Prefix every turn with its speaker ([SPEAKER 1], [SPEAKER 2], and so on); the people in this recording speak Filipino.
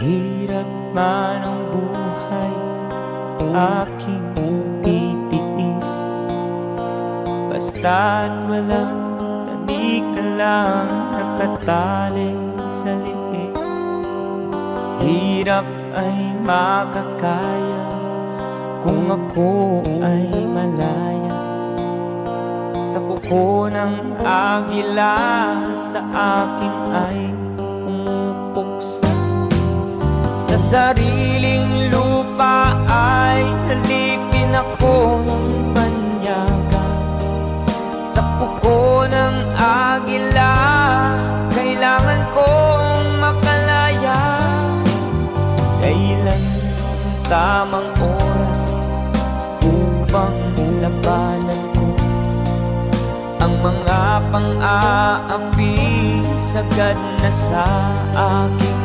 [SPEAKER 1] Hirap man ang buhay, aking titiis. Basta't walang tanika lang nakatali sa liig. Hirap ay makakaya kung ako ay malaya sa kuko ng agila. Sa akin ay pumupuksa, sa sariling lupa ay halipin ako ng banyaga. Sa kuko ng agila kailangan kong makalaya. Kailan ang tamang oras upang labanan ko ang mga pang-aapi sagad na sa aking